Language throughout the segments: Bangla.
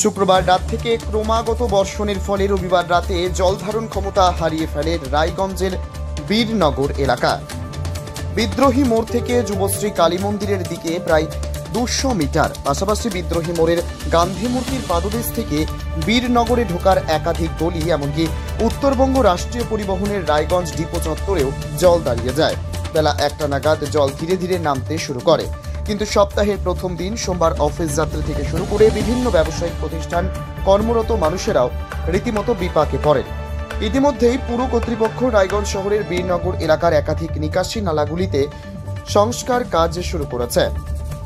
শুক্রবার রাত থেকে ক্রমাগত বর্ষণের ফলে রবিবার রাতে জলধারণ ক্ষমতা হারিয়ে ফেলে রায়গঞ্জের বীরনগর এলাকা। বিদ্রোহী মোড় থেকে যুবশ্রী কালী মন্দিরের দিকে প্রায় 200 মিটার, পাশাপাশি বিদ্রোহী মোড়ের গান্ধী মূর্তির পাদদেশ থেকে বীরনগরে ঢোকার একাধিক গলি, এমনকি উত্তরবঙ্গ রাষ্ট্রীয় পরিবহনের রায়গঞ্জ ডিপো চত্বরেও জল দাঁড়িয়ে যায়। বেলা 1টা নাগাদ জল ধীরে ধীরে নামতে শুরু করে, কিন্তু সপ্তাহের প্রথম দিন সোমবার অফিস যাত্রী থেকে শুরু করে বিভিন্ন ব্যবসায়িক প্রতিষ্ঠান কর্মরত মানুষেরাও রীতিমতো বিপাকে পড়েন। ইতিমধ্যেই পুর কর্তৃপক্ষ রায়গঞ্জ শহরের বীরনগর এলাকার একাধিক নিকাশি নালাগুলিতে সংস্কার কাজ শুরু করেছে।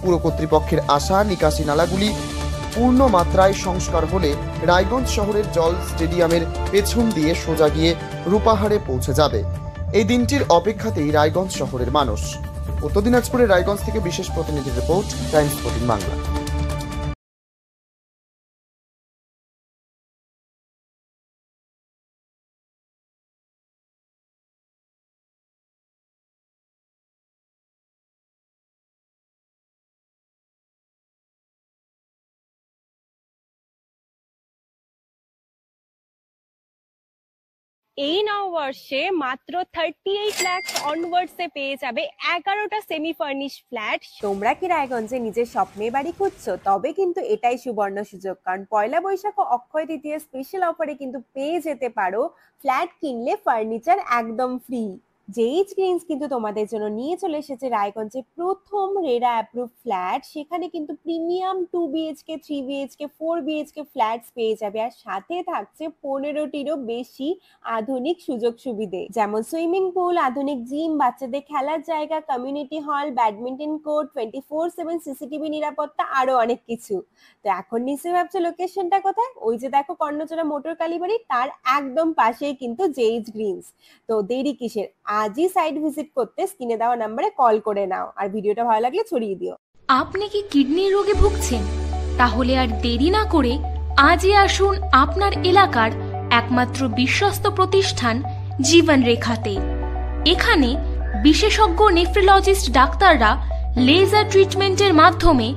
পুর কর্তৃপক্ষের আশা, নিকাশি নালাগুলি পূর্ণ মাত্রায় সংস্কার হলে রায়গঞ্জ শহরের জল স্টেডিয়ামের পেছন দিয়ে সোজা গিয়ে রূপাহারে পৌঁছে যাবে। এই দিনটির অপেক্ষাতেই রায়গঞ্জ শহরের মানুষ। উত্তর দিনাজপুরের রায়গঞ্জ থেকে বিশেষ প্রতিনিধির রিপোর্ট, টাইমস 14 বাংলা। এই নববর্ষে মাত্র 38 লাখ অনওয়ার্ডসে পেয়ে যাবে 11টা সেমি ফার্নিশ ফ্ল্যাট। তোমরা কি রায়গঞ্জে নিজের স্বপ্নের বাড়ি খুঁজছো? তবে কিন্তু এটাই সুবর্ণ সুযোগ, কারণ পয়লা বৈশাখ ও অক্ষয় তৃতীয়া স্পেশাল অফারে কিন্তু পেয়ে যেতে পারো ফ্ল্যাট কিনলে ফার্নিচার একদম ফ্রি। জেইচ গ্রিনস কিন্তু তোমাদের জন্য নিয়ে চলে এসেছে রায়গঞ্জে প্রথম রেরা অ্যাপ্রুভ ফ্ল্যাট। সেখানে কিন্তু premium 2 BHK, 3 BHK, 4 BHK flats পেয়ে যাবে, আর সাথে থাকছে 15টিরও বেশি আধুনিক সুযোগ সুবিধে, যেমন সুইমিং পুল, আধুনিক জিম, বাচ্চাদের খেলার জায়গা, community hall, badminton court, 24/7 CCTV নিরাপত্তা, আরো অনেক কিছু। তো এখন নিশ্চয়ই ভাবছো লোকেশনটা কোথায়? ওই যে দেখো কর্ণচড়া মোটর কালীবাড়ি, তার একদম পাশেই কিন্তু জেইচ গ্রিনস। তো দেরি কিসের? আজই সাইট ভিজিট করতে স্ক্রিনে দেওয়া নম্বরে কল করে নাও, আর ভিডিওটা ভালো লাগলে ছড়িয়ে দিও। আপনি কি কিডনির রোগে ভুগছেন? তাহলে আর দেরি না করে আজই আসুন আপনার এলাকার একমাত্র বিশ্বস্ত প্রতিষ্ঠান জীবন রেখাতে। এখানে বিশেষজ্ঞ নেফ্রোলজিস্ট ডাক্তাররা লেজার ট্রিটমেন্টের মাধ্যমে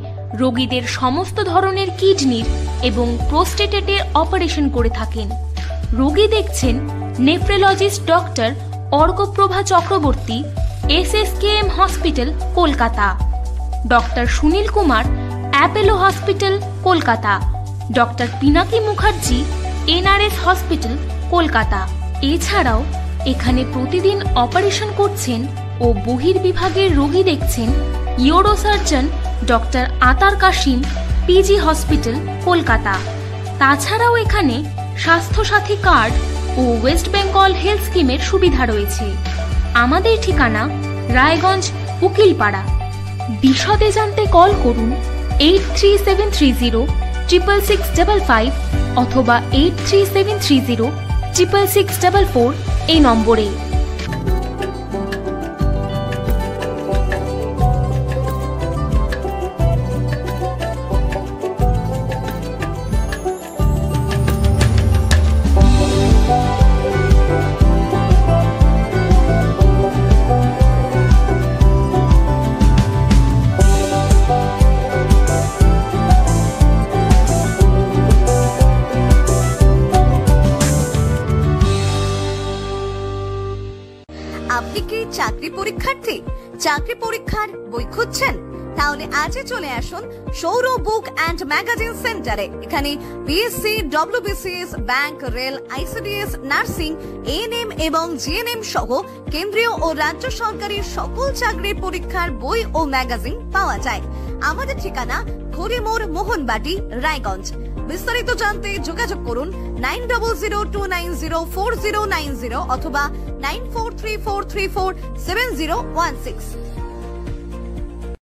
রোগীদের সমস্ত ধরনের কিডনির এবং প্রোস্টেটের অপারেশন করে থাকেন। রোগী দেখছেন nephrologist doctor Arkaprabha Chakraborty, SSKM hospital, Kolkata; doctor Sunil Kumar, Apollo hospital, Kolkata; doctor Pinaki Mukherjee, NRS hospital, Kolkata. এছাড়াও এখানে প্রতিদিন অপারেশন করছেন ও বহির্বিভাগের রোগী দেখছেন ইউরোসার্জন ডক্টর আতার কাশিম, PG হসপিটাল, কলকাতা। তাছাড়াও এখানে স্বাস্থ্যসাথী কার্ড ও ওয়েস্ট বেঙ্গল হেলথ স্কিমের সুবিধা রয়েছে। আমাদের ঠিকানা রায়গঞ্জ উকিলপাড়া। বিশদে জানতে কল করুন 8373066655 অথবা 8373066644 এই নম্বরে। আপনি কি চাকরি পরীক্ষার্থী? চাকরি পরীক্ষার বই খুঁজছেন? তাহলে আজই চলে আসুন সৌরভ বুক অ্যান্ড ম্যাগাজিন সেন্টারে। এখানে BSc, WBCS, bank, rail, ICDS, nursing, ANM এবং GNM সহ কেন্দ্রীয় ও রাজ্য সরকারের সকল চাকরির পরীক্ষার বই ও ম্যাগাজিন পাওয়া যায়। আমাদের ঠিকানা খড়িমোড়, মোহনবাটি, রায়গঞ্জ। বিস্তারিত জানতে যোগাযোগ করুন 9002904090 অথবা 9434347016।